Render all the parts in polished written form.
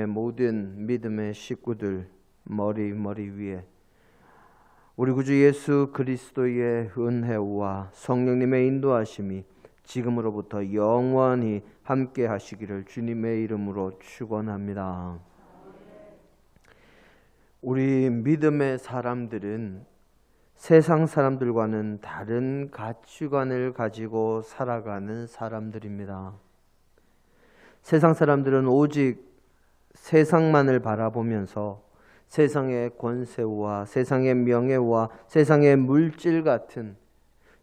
모든 믿음의 식구들 머리 위에 우리 구주 예수 그리스도의 은혜와 성령님의 인도하심이 지금으로부터 영원히 함께 하시기를 주님의 이름으로 축원합니다. 우리 믿음의 사람들은 세상 사람들과는 다른 가치관을 가지고 살아가는 사람들입니다. 세상 사람들은 오직 세상만을 바라보면서 세상의 권세와 세상의 명예와 세상의 물질 같은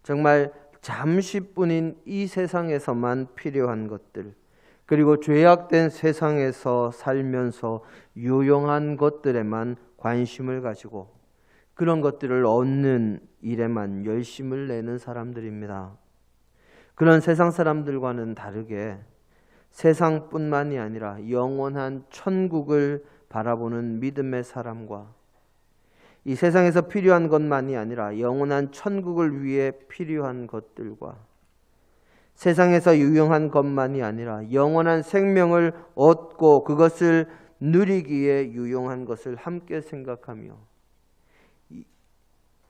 정말 잠시뿐인 이 세상에서만 필요한 것들, 그리고 죄악된 세상에서 살면서 유용한 것들에만 관심을 가지고 그런 것들을 얻는 일에만 열심을 내는 사람들입니다. 그런 세상 사람들과는 다르게 세상뿐만이 아니라 영원한 천국을 바라보는 믿음의 사람과 이 세상에서 필요한 것만이 아니라 영원한 천국을 위해 필요한 것들과 세상에서 유용한 것만이 아니라 영원한 생명을 얻고 그것을 누리기에 유용한 것을 함께 생각하며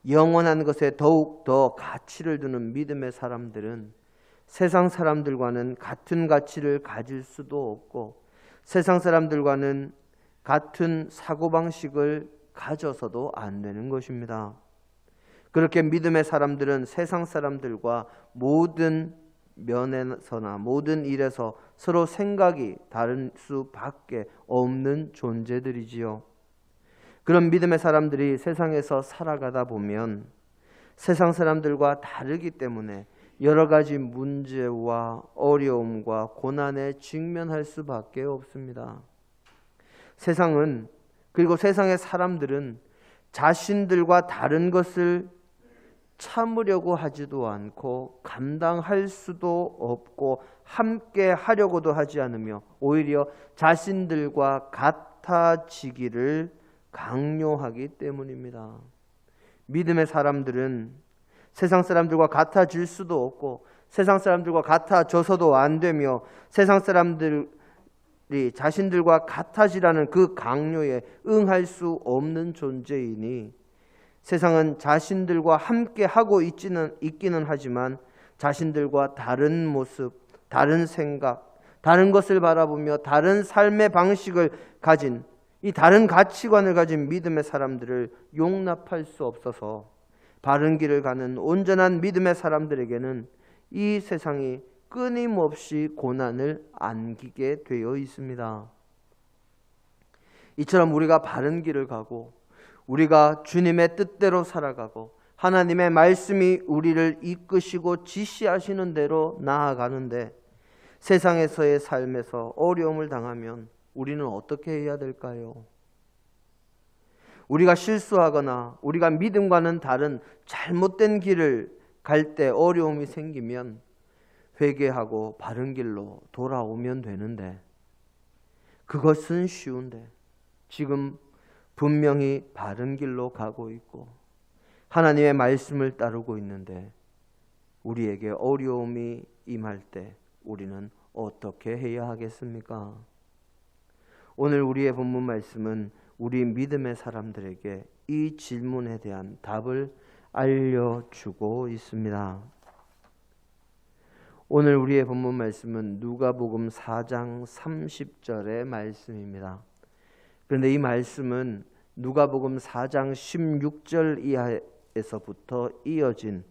영원한 것에 더욱 더 가치를 두는 믿음의 사람들은 세상 사람들과는 같은 가치를 가질 수도 없고 세상 사람들과는 같은 사고방식을 가져서도 안 되는 것입니다. 그렇게 믿음의 사람들은 세상 사람들과 모든 면에서나 모든 일에서 서로 생각이 다를 수밖에 없는 존재들이지요. 그런 믿음의 사람들이 세상에서 살아가다 보면 세상 사람들과 다르기 때문에 여러 가지 문제와 어려움과 고난에 직면할 수밖에 없습니다. 세상은, 그리고 세상의 사람들은 자신들과 다른 것을 참으려고 하지도 않고 감당할 수도 없고 함께 하려고도 하지 않으며 오히려 자신들과 같아지기를 강요하기 때문입니다. 믿음의 사람들은 세상 사람들과 같아질 수도 없고 세상 사람들과 같아져서도 안 되며 세상 사람들이 자신들과 같아지라는 그 강요에 응할 수 없는 존재이니 세상은 자신들과 함께 하고 있기는 하지만 자신들과 다른 모습, 다른 생각, 다른 것을 바라보며 다른 삶의 방식을 가진 이 다른 가치관을 가진 믿음의 사람들을 용납할 수 없어서 바른 길을 가는 온전한 믿음의 사람들에게는 이 세상이 끊임없이 고난을 안기게 되어 있습니다. 이처럼 우리가 바른 길을 가고 우리가 주님의 뜻대로 살아가고 하나님의 말씀이 우리를 이끄시고 지시하시는 대로 나아가는데 세상에서의 삶에서 어려움을 당하면 우리는 어떻게 해야 될까요? 우리가 실수하거나 우리가 믿음과는 다른 잘못된 길을 갈 때 어려움이 생기면 회개하고 바른 길로 돌아오면 되는데 그것은 쉬운데 지금 분명히 바른 길로 가고 있고 하나님의 말씀을 따르고 있는데 우리에게 어려움이 임할 때 우리는 어떻게 해야 하겠습니까? 오늘 우리의 본문 말씀은 우리 믿음의 사람들에게 이 질문에 대한 답을 알려주고 있습니다. 오늘 우리의 본문 말씀은 누가복음 4장 30절의 말씀입니다. 그런데 이 말씀은 누가복음 4장 16절 이하에서부터 이어진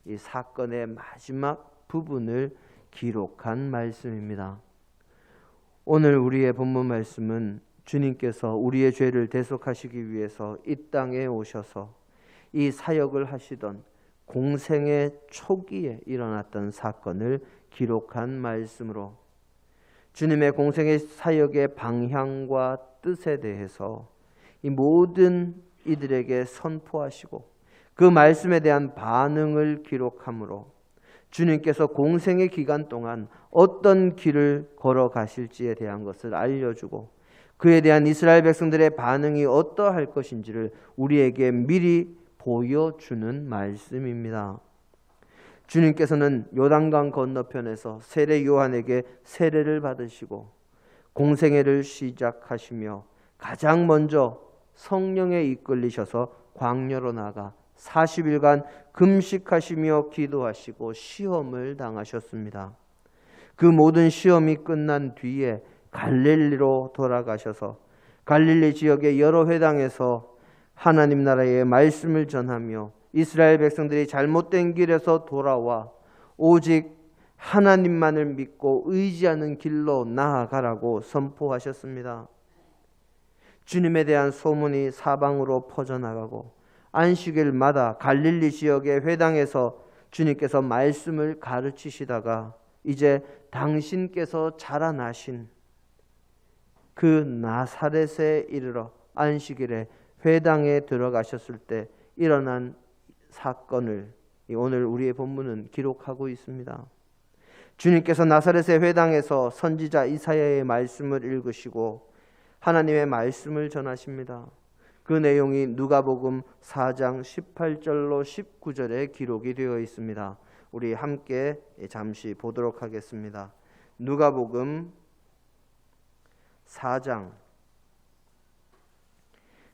이 사건의 마지막 부분을 기록한 말씀입니다. 오늘 우리의 본문 말씀은 주님께서 우리의 죄를 대속하시기 위해서 이 땅에 오셔서 이 사역을 하시던 공생의 초기에 일어났던 사건을 기록한 말씀으로 주님의 공생의 사역의 방향과 뜻에 대해서 이 모든 이들에게 선포하시고 그 말씀에 대한 반응을 기록하므로 주님께서 공생의 기간 동안 어떤 길을 걸어가실지에 대한 것을 알려주고 그에 대한 이스라엘 백성들의 반응이 어떠할 것인지를 우리에게 미리 보여주는 말씀입니다. 주님께서는 요단강 건너편에서 세례 요한에게 세례를 받으시고 공생애를 시작하시며 가장 먼저 성령에 이끌리셔서 광야로 나가 40일간 금식하시며 기도하시고 시험을 당하셨습니다. 그 모든 시험이 끝난 뒤에 갈릴리로 돌아가셔서 갈릴리 지역의 여러 회당에서 하나님 나라의 말씀을 전하며 이스라엘 백성들이 잘못된 길에서 돌아와 오직 하나님만을 믿고 의지하는 길로 나아가라고 선포하셨습니다. 주님에 대한 소문이 사방으로 퍼져나가고 안식일마다 갈릴리 지역의 회당에서 주님께서 말씀을 가르치시다가 이제 당신께서 자라나신 그 나사렛에 이르러 안식일에 회당에 들어가셨을 때 일어난 사건을 오늘 우리의 본문은 기록하고 있습니다. 주님께서 나사렛의 회당에서 선지자 이사야의 말씀을 읽으시고 하나님의 말씀을 전하십니다. 그 내용이 누가복음 4장 18절로 19절에 기록이 되어 있습니다. 우리 함께 잠시 보도록 하겠습니다. 누가복음 4장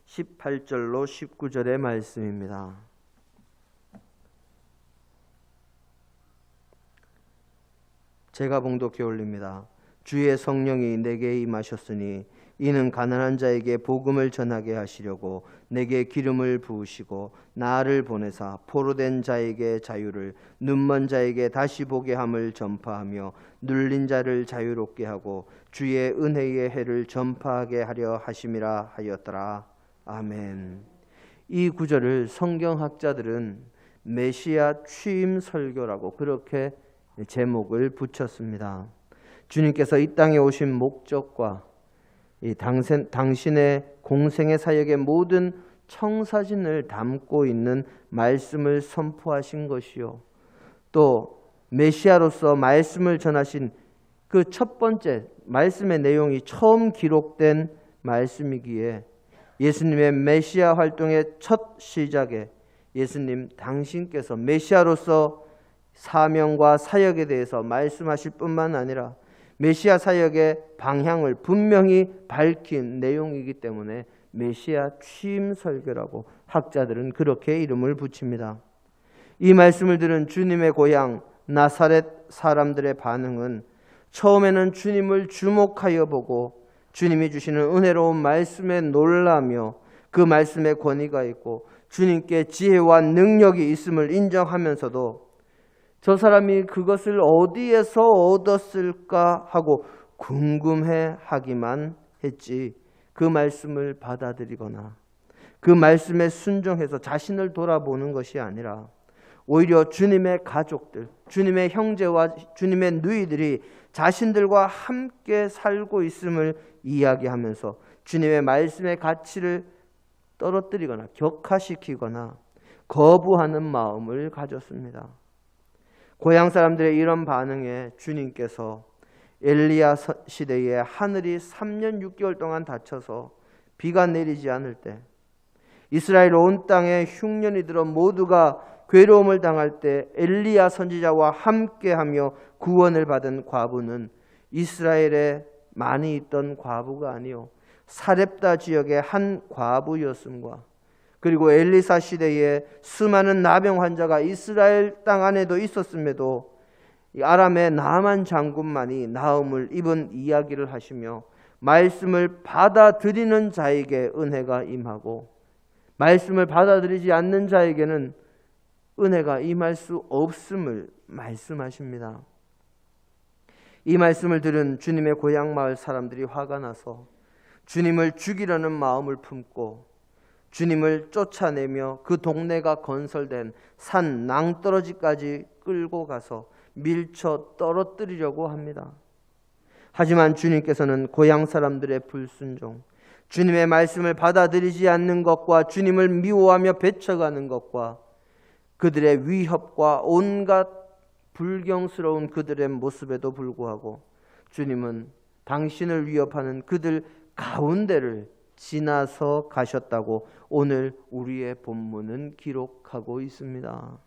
18절로 19절의 말씀입니다. 제가 봉독해 올립니다. 주의 성령이 내게 임하셨으니 이는 가난한 자에게 복음을 전하게 하시려고 내게 기름을 부으시고 나를 보내사 포로된 자에게 자유를, 눈먼 자에게 다시 보게 함을 전파하며 눌린 자를 자유롭게 하고 주의 은혜의 해를 전파하게 하려 하심이라 하였더라. 아멘. 이 구절을 성경학자들은 메시아 취임 설교라고 그렇게 제목을 붙였습니다. 주님께서 이 땅에 오신 목적과 이 당신의 공생의 사역의 모든 청사진을 담고 있는 말씀을 선포하신 것이요, 또 메시아로서 말씀을 전하신 그 첫 번째 말씀의 내용이 처음 기록된 말씀이기에 예수님의 메시아 활동의 첫 시작에 예수님 당신께서 메시아로서 사명과 사역에 대해서 말씀하실 뿐만 아니라 메시아 사역의 방향을 분명히 밝힌 내용이기 때문에 메시아 취임 설교라고 학자들은 그렇게 이름을 붙입니다. 이 말씀을 들은 주님의 고향 나사렛 사람들의 반응은 처음에는 주님을 주목하여 보고 주님이 주시는 은혜로운 말씀에 놀라며 그 말씀에 권위가 있고 주님께 지혜와 능력이 있음을 인정하면서도 저 사람이 그것을 어디에서 얻었을까 하고 궁금해 하기만 했지, 그 말씀을 받아들이거나 그 말씀에 순종해서 자신을 돌아보는 것이 아니라 오히려 주님의 가족들, 주님의 형제와 주님의 누이들이 자신들과 함께 살고 있음을 이야기하면서 주님의 말씀의 가치를 떨어뜨리거나 격하시키거나 거부하는 마음을 가졌습니다. 고향 사람들의 이런 반응에 주님께서 엘리야 시대에 하늘이 3년 6개월 동안 닫혀서 비가 내리지 않을 때, 이스라엘 온 땅에 흉년이 들어 모두가 괴로움을 당할 때 엘리야 선지자와 함께하며 구원을 받은 과부는 이스라엘에 많이 있던 과부가 아니요 사렙다 지역의 한 과부였음과, 그리고 엘리사 시대에 수많은 나병 환자가 이스라엘 땅 안에도 있었음에도 아람의 나만 장군만이 나음을 입은 이야기를 하시며 말씀을 받아들이는 자에게 은혜가 임하고 말씀을 받아들이지 않는 자에게는 은혜가 임할 수 없음을 말씀하십니다. 이 말씀을 들은 주님의 고향 마을 사람들이 화가 나서 주님을 죽이려는 마음을 품고 주님을 쫓아내며 그 동네가 건설된 산 낭떠러지까지 끌고 가서 밀쳐 떨어뜨리려고 합니다. 하지만 주님께서는 고향 사람들의 불순종, 주님의 말씀을 받아들이지 않는 것과 주님을 미워하며 배척하는 것과 그들의 위협과 온갖 불경스러운 그들의 모습에도 불구하고 주님은 당신을 위협하는 그들 가운데를 지나서 가셨다고 오늘 우리의 본문은 기록하고 있습니다.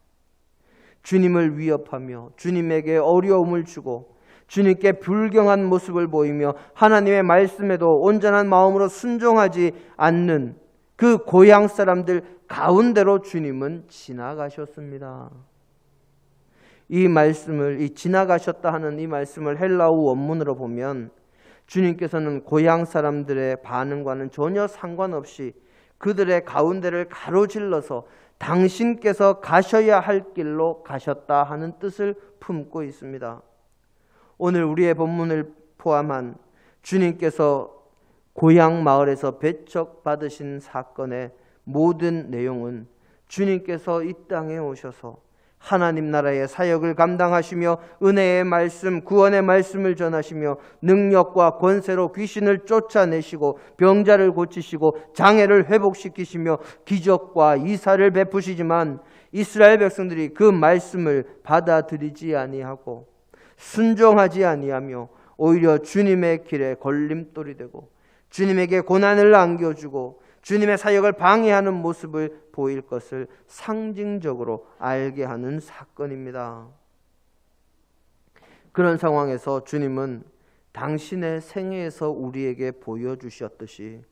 주님을 위협하며 주님에게 어려움을 주고 주님께 불경한 모습을 보이며 하나님의 말씀에도 온전한 마음으로 순종하지 않는 그 고향 사람들 가운데로 주님은 지나가셨습니다. 이 말씀을, 이 지나가셨다 하는 이 말씀을 헬라어 원문으로 보면 주님께서는 고향 사람들의 반응과는 전혀 상관없이 그들의 가운데를 가로질러서 당신께서 가셔야 할 길로 가셨다 하는 뜻을 품고 있습니다. 오늘 우리의 본문을 포함한 주님께서 고향 마을에서 배척받으신 사건의 모든 내용은 주님께서 이 땅에 오셔서 하나님 나라의 사역을 감당하시며 은혜의 말씀, 구원의 말씀을 전하시며 능력과 권세로 귀신을 쫓아내시고 병자를 고치시고 장애를 회복시키시며 기적과 이사를 베푸시지만 이스라엘 백성들이 그 말씀을 받아들이지 아니하고 순종하지 아니하며 오히려 주님의 길에 걸림돌이 되고 주님에게 고난을 안겨주고 주님의 사역을 방해하는 모습을 보일 것을 상징적으로 알게 하는 사건입니다. 그런 상황에서 주님은 당신의 생애에서 우리에게 보여주셨듯이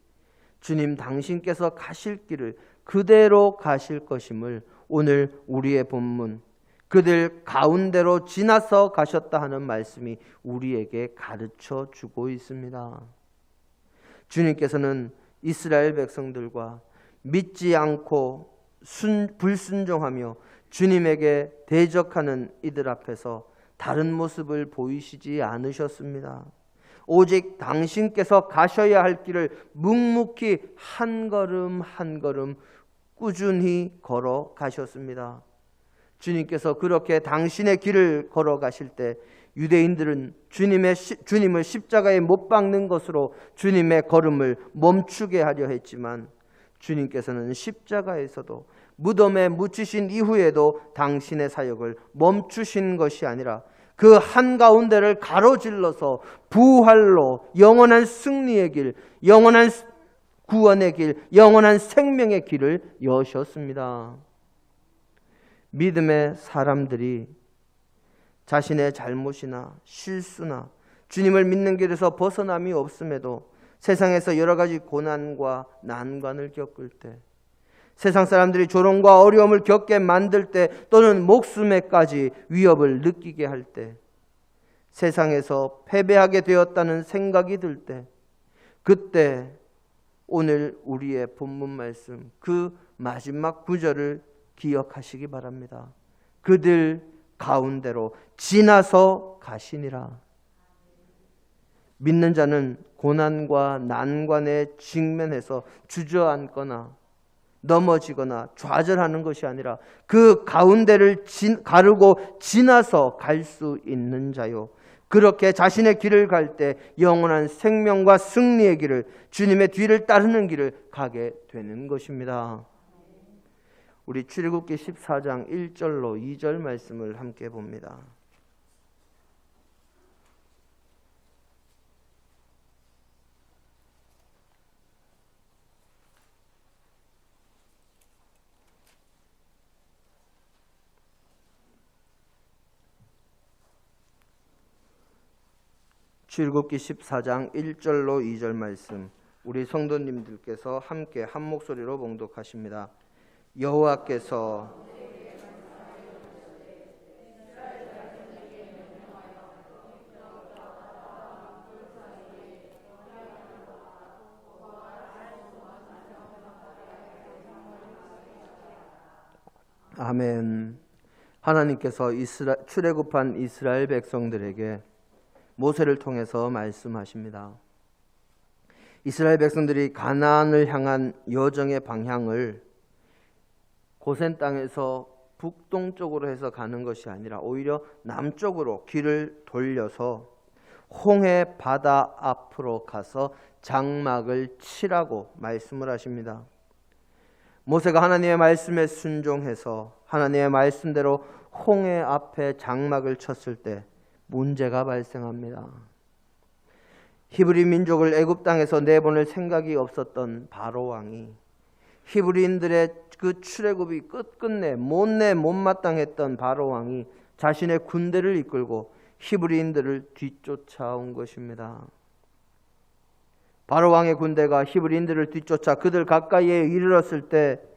주님 당신께서 가실 길을 그대로 가실 것임을 오늘 우리의 본문 그들 가운데로 지나서 가셨다 하는 말씀이 우리에게 가르쳐 주고 있습니다. 주님께서는 이스라엘 백성들과 믿지 않고 불순종하며 주님에게 대적하는 이들 앞에서 다른 모습을 보이시지 않으셨습니다. 오직 당신께서 가셔야 할 길을 묵묵히 한 걸음 한 걸음 꾸준히 걸어가셨습니다. 주님께서 그렇게 당신의 길을 걸어가실 때 유대인들은 주님을 십자가에 못 박는 것으로 주님의 걸음을 멈추게 하려 했지만 주님께서는 십자가에서도 무덤에 묻히신 이후에도 당신의 사역을 멈추신 것이 아니라 그 한가운데를 가로질러서 부활로 영원한 승리의 길, 영원한 구원의 길, 영원한 생명의 길을 여셨습니다. 믿음의 사람들이 자신의 잘못이나 실수나 주님을 믿는 길에서 벗어남이 없음에도 세상에서 여러 가지 고난과 난관을 겪을 때, 세상 사람들이 조롱과 어려움을 겪게 만들 때, 또는 목숨에까지 위협을 느끼게 할 때, 세상에서 패배하게 되었다는 생각이 들 때, 그때 오늘 우리의 본문 말씀 그 마지막 구절을 기억하시기 바랍니다. 그들 가운데로 지나서 가시니라. 믿는 자는 고난과 난관에 직면해서 주저앉거나 넘어지거나 좌절하는 것이 아니라 그 가운데를 가르고 지나서 갈 수 있는 자요. 그렇게 자신의 길을 갈 때 영원한 생명과 승리의 길을, 주님의 뒤를 따르는 길을 가게 되는 것입니다. 우리 출애굽기 14장 1절로 2절 말씀을 함께 봅니다. 출애굽기 14장 1절로 2절 말씀, 우리 성도님들께서 함께 한 목소리로 봉독하십니다. 여호와께서 아멘. 하나님께서 출애굽한 이스라엘 백성들에게 모세를 통해서 말씀하십니다. 이스라엘 백성들이 가나안을 향한 여정의 방향을 고센 땅에서 북동쪽으로 해서 가는 것이 아니라 오히려 남쪽으로 길을 돌려서 홍해 바다 앞으로 가서 장막을 치라고 말씀을 하십니다. 모세가 하나님의 말씀에 순종해서 하나님의 말씀대로 홍해 앞에 장막을 쳤을 때 문제가 발생합니다. 히브리 민족을 애굽 땅에서 내보낼 생각이 없었던 바로 왕이 히브리인들의 그 출애굽이 끝끝내 못마땅했던 바로 왕이 자신의 군대를 이끌고 히브리인들을 뒤쫓아온 것입니다. 바로 왕의 군대가 히브리인들을 뒤쫓아 그들 가까이에 이르렀을 때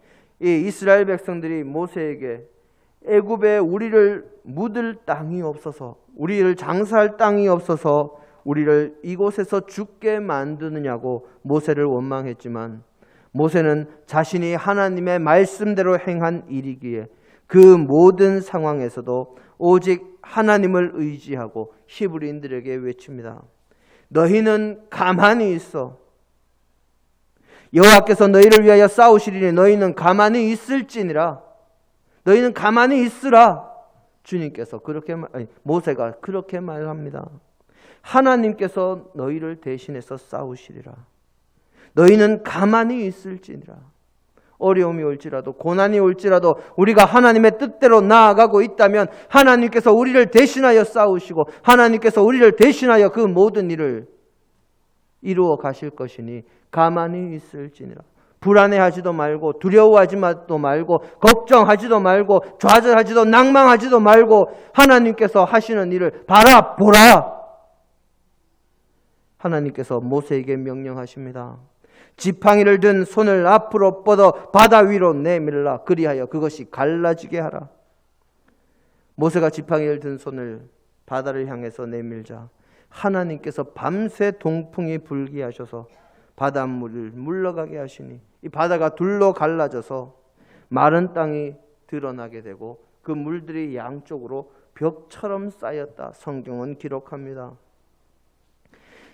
이 이스라엘 백성들이 모세에게 애굽에 우리를 묻을 땅이 없어서, 우리를 장사할 땅이 없어서 우리를 이곳에서 죽게 만드느냐고 모세를 원망했지만, 모세는 자신이 하나님의 말씀대로 행한 일이기에 그 모든 상황에서도 오직 하나님을 의지하고 히브리인들에게 외칩니다. 너희는 가만히 있어. 여호와께서 너희를 위하여 싸우시리니 너희는 가만히 있을지니라. 너희는 가만히 있으라. 주님께서 모세가 그렇게 말합니다. 하나님께서 너희를 대신해서 싸우시리라. 너희는 가만히 있을지니라. 어려움이 올지라도, 고난이 올지라도 우리가 하나님의 뜻대로 나아가고 있다면 하나님께서 우리를 대신하여 싸우시고 하나님께서 우리를 대신하여 그 모든 일을 이루어 가실 것이니 가만히 있을지니라. 불안해하지도 말고, 두려워하지도 말고, 걱정하지도 말고, 좌절하지도 낭망하지도 말고 하나님께서 하시는 일을 바라보라. 하나님께서 모세에게 명령하십니다. 지팡이를 든 손을 앞으로 뻗어 바다 위로 내밀라. 그리하여 그것이 갈라지게 하라. 모세가 지팡이를 든 손을 바다를 향해서 내밀자 하나님께서 밤새 동풍이 불게 하셔서 바닷물을 물러가게 하시니 이 바다가 둘로 갈라져서 마른 땅이 드러나게 되고 그 물들이 양쪽으로 벽처럼 쌓였다. 성경은 기록합니다.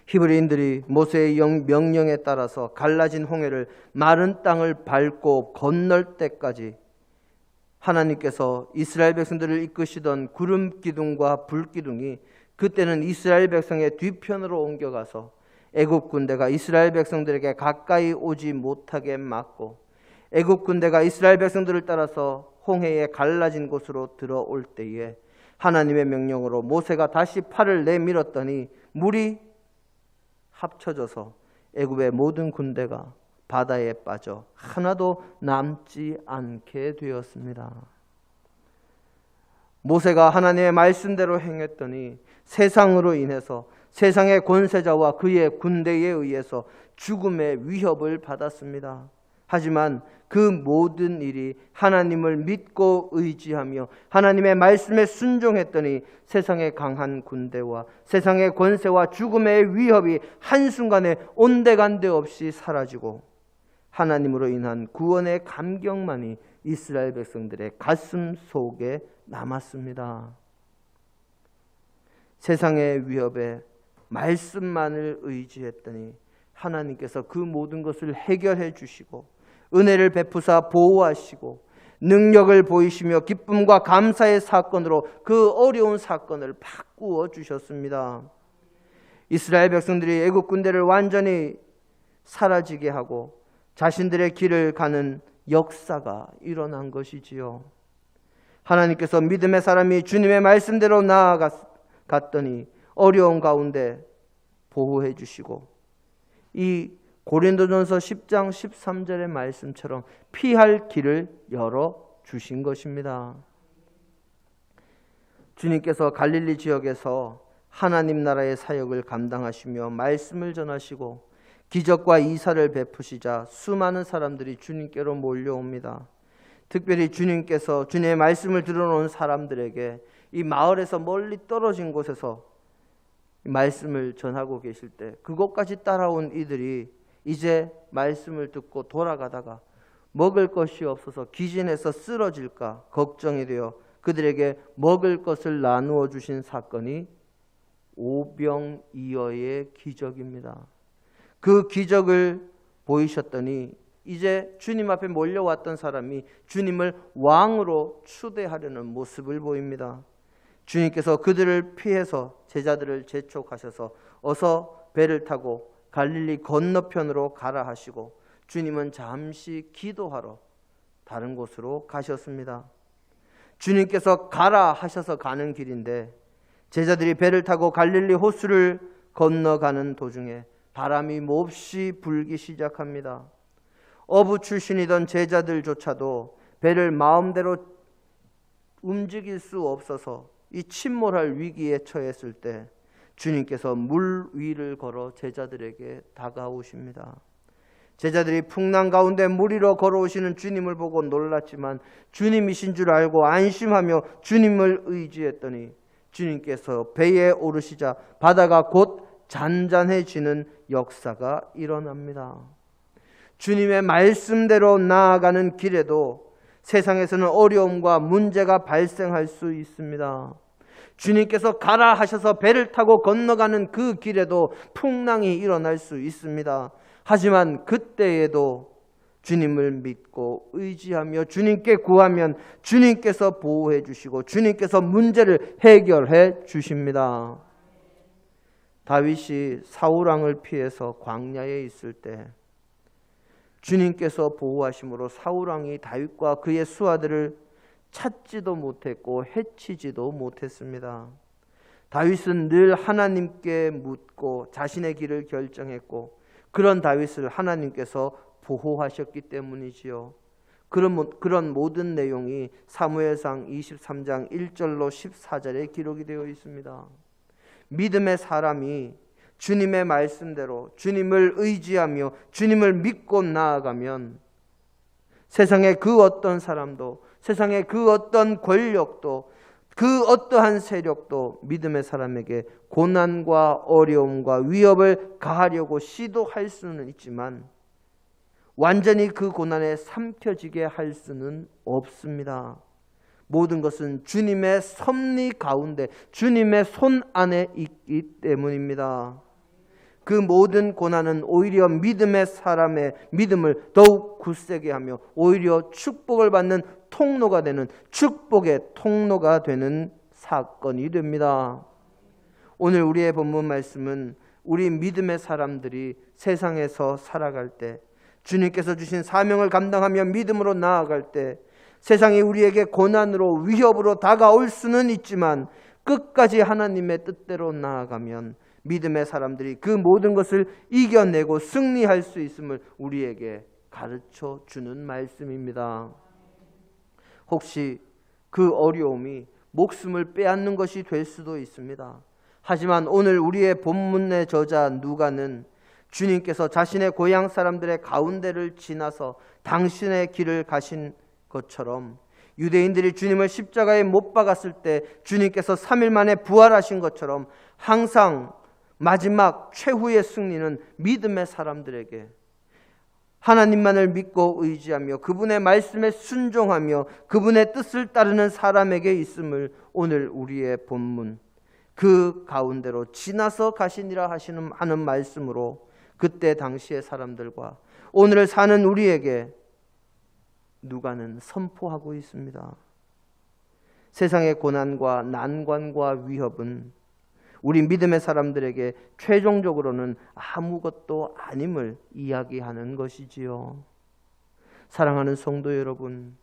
히브리인들이 모세의 명령에 따라서 갈라진 홍해를 마른 땅을 밟고 건널 때까지 하나님께서 이스라엘 백성들을 이끄시던 구름 기둥과 불 기둥이 그때는 이스라엘 백성의 뒤편으로 옮겨가서 애굽 군대가 이스라엘 백성들에게 가까이 오지 못하게 막고, 애굽 군대가 이스라엘 백성들을 따라서 홍해에 갈라진 곳으로 들어올 때에 하나님의 명령으로 모세가 다시 팔을 내밀었더니 물이 합쳐져서 애굽의 모든 군대가 바다에 빠져 하나도 남지 않게 되었습니다. 모세가 하나님의 말씀대로 행했더니 세상으로 인해서 세상의 권세자와 그의 군대에 의해서 죽음의 위협을 받았습니다. 하지만 그 모든 일이 하나님을 믿고 의지하며 하나님의 말씀에 순종했더니 세상의 강한 군대와 세상의 권세와 죽음의 위협이 한순간에 온데간데 없이 사라지고 하나님으로 인한 구원의 감격만이 이스라엘 백성들의 가슴 속에 남았습니다. 세상의 위협에 말씀만을 의지했더니 하나님께서 그 모든 것을 해결해 주시고 은혜를 베푸사 보호하시고 능력을 보이시며 기쁨과 감사의 사건으로 그 어려운 사건을 바꾸어 주셨습니다. 이스라엘 백성들이 애국 군대를 완전히 사라지게 하고 자신들의 길을 가는 역사가 일어난 것이지요. 하나님께서 믿음의 사람이 주님의 말씀대로 나아갔더니 어려운 가운데 보호해 주시고 이 고린도전서 10장 13절의 말씀처럼 피할 길을 열어 주신 것입니다. 주님께서 갈릴리 지역에서 하나님 나라의 사역을 감당하시며 말씀을 전하시고 기적과 이사를 베푸시자 수많은 사람들이 주님께로 몰려옵니다. 특별히 주님께서 주님의 말씀을 들어놓은 사람들에게 이 마을에서 멀리 떨어진 곳에서 말씀을 전하고 계실 때 그곳까지 따라온 이들이 이제 말씀을 듣고 돌아가다가 먹을 것이 없어서 기진해서 쓰러질까 걱정이 되어 그들에게 먹을 것을 나누어 주신 사건이 오병이어의 기적입니다. 그 기적을 보이셨더니 이제 주님 앞에 몰려왔던 사람이 주님을 왕으로 추대하려는 모습을 보입니다. 주님께서 그들을 피해서 제자들을 재촉하셔서 어서 배를 타고 갈릴리 건너편으로 가라 하시고 주님은 잠시 기도하러 다른 곳으로 가셨습니다. 주님께서 가라 하셔서 가는 길인데 제자들이 배를 타고 갈릴리 호수를 건너가는 도중에 바람이 몹시 불기 시작합니다. 어부 출신이던 제자들조차도 배를 마음대로 움직일 수 없어서 이 침몰할 위기에 처했을 때 주님께서 물 위를 걸어 제자들에게 다가오십니다. 제자들이 풍랑 가운데 물 위로 걸어오시는 주님을 보고 놀랐지만 주님이신 줄 알고 안심하며 주님을 의지했더니 주님께서 배에 오르시자 바다가 곧 잔잔해지는 역사가 일어납니다. 주님의 말씀대로 나아가는 길에도 세상에서는 어려움과 문제가 발생할 수 있습니다. 주님께서 가라 하셔서 배를 타고 건너가는 그 길에도 풍랑이 일어날 수 있습니다. 하지만 그때에도 주님을 믿고 의지하며 주님께 구하면 주님께서 보호해 주시고 주님께서 문제를 해결해 주십니다. 다윗이 사울왕을 피해서 광야에 있을 때 주님께서 보호하심으로 사울왕이 다윗과 그의 수하들을 찾지도 못했고 해치지도 못했습니다. 다윗은 늘 하나님께 묻고 자신의 길을 결정했고 그런 다윗을 하나님께서 보호하셨기 때문이지요. 그런 모든 내용이 사무엘상 23장 1절로 14절에 기록이 되어 있습니다. 믿음의 사람이 주님의 말씀대로 주님을 의지하며 주님을 믿고 나아가면 세상의 그 어떤 사람도 세상의 그 어떤 권력도 그 어떠한 세력도 믿음의 사람에게 고난과 어려움과 위협을 가하려고 시도할 수는 있지만 완전히 그 고난에 삼켜지게 할 수는 없습니다. 모든 것은 주님의 섭리 가운데 주님의 손 안에 있기 때문입니다. 그 모든 고난은 오히려 믿음의 사람의 믿음을 더욱 굳세게 하며 오히려 축복을 받는 통로가 되는 축복의 통로가 되는 사건이 됩니다. 오늘 우리의 본문 말씀은 우리 믿음의 사람들이 세상에서 살아갈 때 주님께서 주신 사명을 감당하며 믿음으로 나아갈 때 세상이 우리에게 고난으로 위협으로 다가올 수는 있지만 끝까지 하나님의 뜻대로 나아가면 믿음의 사람들이 그 모든 것을 이겨내고 승리할 수 있음을 우리에게 가르쳐 주는 말씀입니다. 혹시 그 어려움이 목숨을 빼앗는 것이 될 수도 있습니다. 하지만 오늘 우리의 본문의 저자 누가는 주님께서 자신의 고향 사람들의 가운데를 지나서 당신의 길을 가신 것처럼 유대인들이 주님을 십자가에 못 박았을 때 주님께서 3일 만에 부활하신 것처럼 항상 마지막 최후의 승리는 믿음의 사람들에게 하나님만을 믿고 의지하며 그분의 말씀에 순종하며 그분의 뜻을 따르는 사람에게 있음을 오늘 우리의 본문 그 가운데로 지나서 가시니라 하는 말씀으로 그때 당시의 사람들과 오늘을 사는 우리에게 누가는 선포하고 있습니다. 세상의 고난과 난관과 위협은 우리 믿음의 사람들에게 최종적으로는 아무것도 아님을 이야기하는 것이지요. 사랑하는 성도 여러분,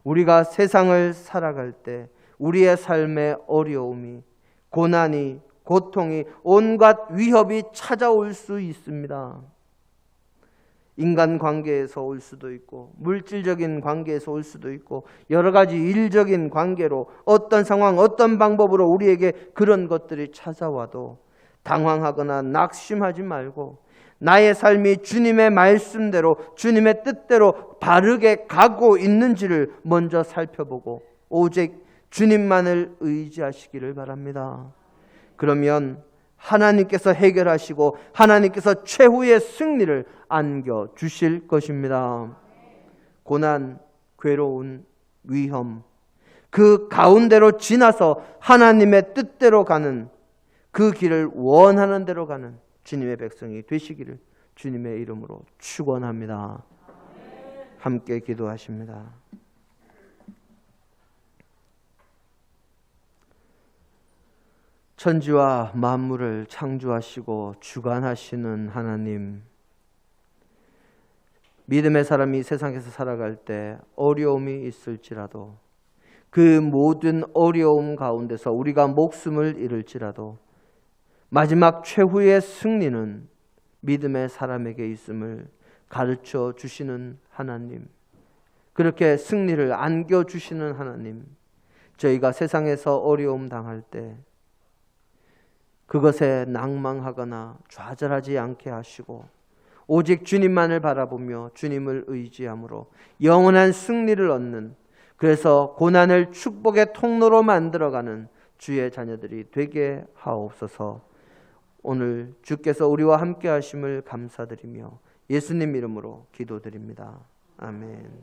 우리가 세상을 살아갈 때 우리의 삶의 어려움이, 고난이, 고통이, 온갖 위협이 찾아올 수 있습니다. 인간관계에서 올 수도 있고 물질적인 관계에서 올 수도 있고 여러 가지 일적인 관계로 어떤 상황 어떤 방법으로 우리에게 그런 것들이 찾아와도 당황하거나 낙심하지 말고 나의 삶이 주님의 말씀대로 주님의 뜻대로 바르게 가고 있는지를 먼저 살펴보고 오직 주님만을 의지하시기를 바랍니다. 그러면 하나님께서 해결하시고 하나님께서 최후의 승리를 안겨주실 것입니다. 고난, 괴로운, 위험 그 가운데로 지나서 하나님의 뜻대로 가는 그 길을 원하는 대로 가는 주님의 백성이 되시기를 주님의 이름으로 축원합니다. 함께 기도하십니다. 천지와 만물을 창조하시고 주관하시는 하나님, 믿음의 사람이 세상에서 살아갈 때 어려움이 있을지라도 그 모든 어려움 가운데서 우리가 목숨을 잃을지라도 마지막 최후의 승리는 믿음의 사람에게 있음을 가르쳐 주시는 하나님, 그렇게 승리를 안겨주시는 하나님, 저희가 세상에서 어려움 당할 때 그것에 낭망하거나 좌절하지 않게 하시고 오직 주님만을 바라보며 주님을 의지함으로 영원한 승리를 얻는, 그래서 고난을 축복의 통로로 만들어가는 주의 자녀들이 되게 하옵소서. 오늘 주께서 우리와 함께 하심을 감사드리며 예수님 이름으로 기도드립니다. 아멘.